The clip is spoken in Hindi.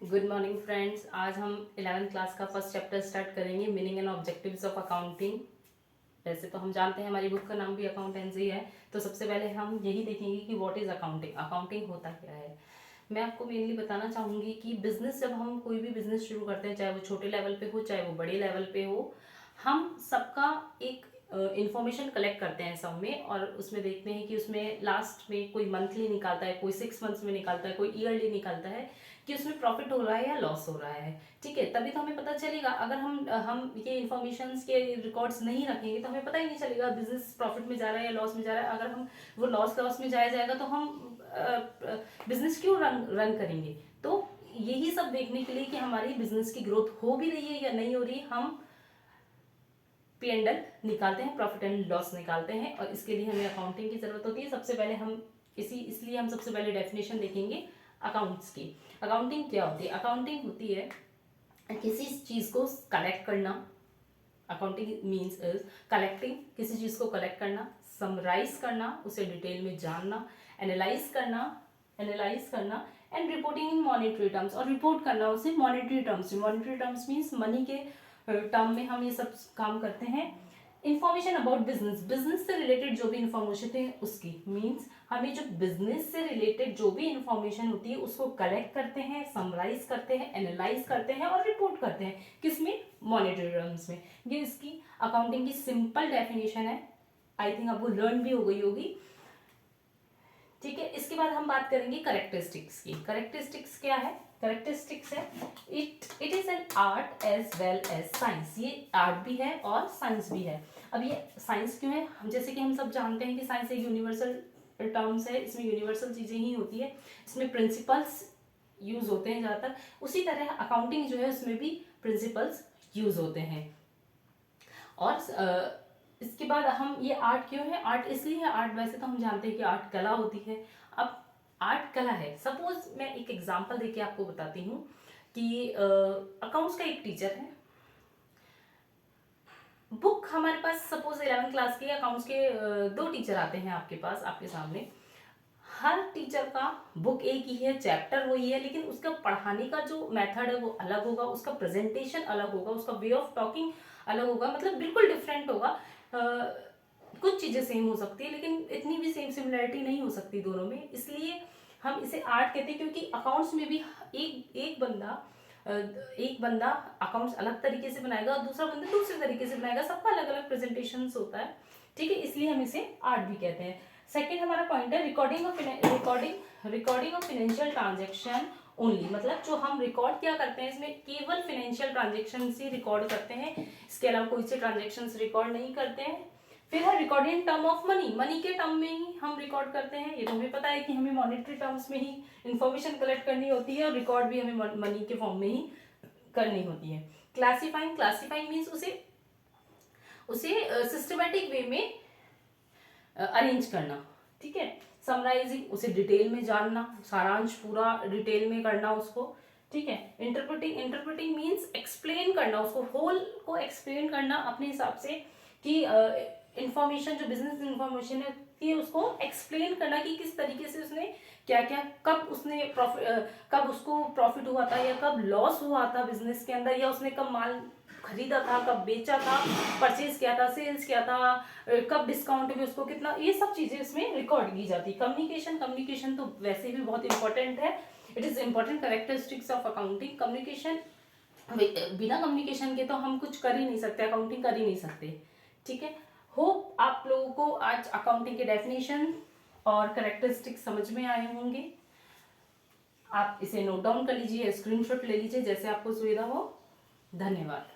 Good morning friends. आज हम 11th क्लास का फर्स्ट चैप्टर स्टार्ट करेंगे, meaning and objectives of accounting. वैसे तो हम जानते हैं हमारी बुक का नाम भी अकाउंटेंसी है, तो सबसे पहले हम यही देखेंगे कि व्हाट इज़ अकाउंटिंग, अकाउंटिंग होता क्या है। मैं आपको मेनली बताना चाहूँगी कि बिजनेस, जब हम कोई भी बिजनेस शुरू करते हैं, चाहे वो छोटे लेवल पे हो चाहे वो बड़े लेवल पे हो, हम सबका एक इंफॉर्मेशन कलेक्ट करते हैं सब में, और उसमें देखते हैं कि उसमें लास्ट में कोई मंथली निकालता है, कोई 6 मंथ्स में निकालता है, कोई ईयरली निकालता है कि उसमें प्रॉफिट हो रहा है या लॉस हो रहा है। ठीक है, तभी तो हमें पता चलेगा। अगर हम ये इन्फॉर्मेशन के रिकॉर्ड्स नहीं रखेंगे तो हमें पता ही नहीं चलेगा बिजनेस प्रॉफिट में जा रहा है या लॉस में जा रहा है। अगर हम वो लॉस में जाया जाएगा तो हम बिजनेस क्यों रन करेंगे। तो यही सब देखने के लिए कि हमारी बिजनेस की ग्रोथ हो भी रही है या नहीं हो रही, हम P&L निकालते हैं, प्रॉफिट एंड लॉस निकालते हैं, और इसके लिए हमें अकाउंटिंग की जरूरत होती है। सबसे पहले हम इसलिए हम सबसे पहले डेफिनेशन देखेंगे अकाउंट्स की। अकाउंटिंग क्या होती है? अकाउंटिंग होती है किसी चीज को कलेक्ट करना। अकाउंटिंग मीन्स इज कलेक्टिंग, किसी चीज को कलेक्ट करना, समराइज करना, उसे डिटेल में जानना, एनालाइज करना and reporting in monetary terms, और रिपोर्ट करना उसे मॉनेटरी टर्म्स में। मॉनेटरी टर्म्स मीन्स मनी के टर्म में हम ये सब काम करते हैं। इंफॉर्मेशन अबाउट बिजनेस, बिजनेस से रिलेटेड जो भी इंफॉर्मेशन है उसकी, मीन्स हमें जो बिजनेस से रिलेटेड जो भी इंफॉर्मेशन होती है उसको कलेक्ट करते हैं, समराइज करते हैं, एनालाइज करते हैं और रिपोर्ट करते हैं। किसमें? मॉनेटरी टर्म्स में। ये इसकी अकाउंटिंग की सिंपल डेफिनेशन है। आई थिंक आपको लर्न भी हो गई होगी। ठीक है, इसके बाद हम बात करेंगे करेक्टरिस्टिक्स की। करेक्टरिस्टिक्स क्या है? करेक्टरिस्टिक्स है it is an art as well as science. ये आर्ट भी है और साइंस भी है। अब ये साइंस क्यों है? जैसे कि हम सब जानते हैं कि साइंस एक यूनिवर्सल टर्म्स है, इसमें यूनिवर्सल चीजें ही होती है, इसमें प्रिंसिपल्स यूज होते हैं ज़्यादातर। उसी तरह अकाउंटिंग जो है उसमें भी प्रिंसिपल्स यूज होते हैं। और इसके बाद हम ये आर्ट क्यों है? आर्ट इसलिए है, आर्ट वैसे तो हम जानते हैं कि आर्ट कला होती है। अब आर्ट कला है। सपोज मैं एक एग्जांपल देके आपको बताती हूँ कि अकाउंट्स का एक टीचर है, बुक हमारे पास सपोज 11th क्लास के अकाउंट्स के 2 टीचर आते हैं आपके पास, आपके सामने। हर टीचर का बुक एक ही है, चैप्टर वही है, लेकिन उसका पढ़ाने का जो मेथड है वो अलग होगा, उसका प्रेजेंटेशन अलग होगा, उसका वे ऑफ टॉकिंग अलग होगा, मतलब बिल्कुल डिफरेंट होगा। कुछ चीजें सेम हो सकती है लेकिन इतनी भी सेम सिमिलरिटी नहीं हो सकती दोनों में। इसलिए हम इसे आर्ट कहते हैं, क्योंकि अकाउंट्स में भी एक बंदा अकाउंट्स अलग तरीके से बनाएगा और दूसरा बंदा दूसरे तरीके से बनाएगा, सबका अलग अलग प्रेजेंटेशन होता है। ठीक है, इसलिए हम इसे आर्ट भी कहते हैं। सेकेंड हमारा पॉइंट है recording of financial transaction only, मतलब जो हम रिकॉर्ड क्या करते हैं इसमें केवल फाइनेंशियल ट्रांजेक्शन से रिकॉर्ड करते हैं, इसके अलावा कोई से ट्रांजेक्शन रिकॉर्ड नहीं करते हैं। फिर है recording term of money, money के टर्म में ही हम रिकॉर्ड करते हैं। ये तो हमें पता है कि हमें मॉनेटरी टर्म्स में ही इंफॉर्मेशन कलेक्ट करनी होती है और रिकॉर्ड भी हमें मनी के फॉर्म में ही करनी होती है। क्लासिफाइंग मीन्स उसे सिस्टमेटिक वे में अरेंज करना। ठीक है, समराइजिंग, उसे डिटेल में जानना, सारांश पूरा डिटेल में करना उसको। ठीक है, इंटरप्रेटिंग मीन्स एक्सप्लेन करना, उसको होल को एक्सप्लेन करना अपने हिसाब से, कि इंफॉर्मेशन जो बिजनेस इंफॉर्मेशन है कि उसको एक्सप्लेन करना कि किस तरीके से उसने क्या क्या, कब उसने कब उसको प्रॉफिट हुआ था या कब लॉस हुआ था बिजनेस के अंदर, या उसने कब माल खरीदा था, कब बेचा था, परचेज किया था, सेल्स किया था, कब डिस्काउंट में उसको कितना, ये सब चीजें इसमें रिकॉर्ड की जाती है। कम्युनिकेशन तो वैसे भी बहुत इंपॉर्टेंट है। It is important characteristics of accounting. Communication, बिना कम्युनिकेशन के तो हम कुछ कर ही नहीं सकते, अकाउंटिंग कर ही नहीं सकते। ठीक है, होप आप लोगों को आज अकाउंटिंग के डेफिनेशन और कैरेक्टरिस्टिक्स समझ में आए होंगे। आप इसे नोट डाउन कर लीजिए, स्क्रीनशॉट ले लीजिए, जैसे आपको सुविधा हो। धन्यवाद।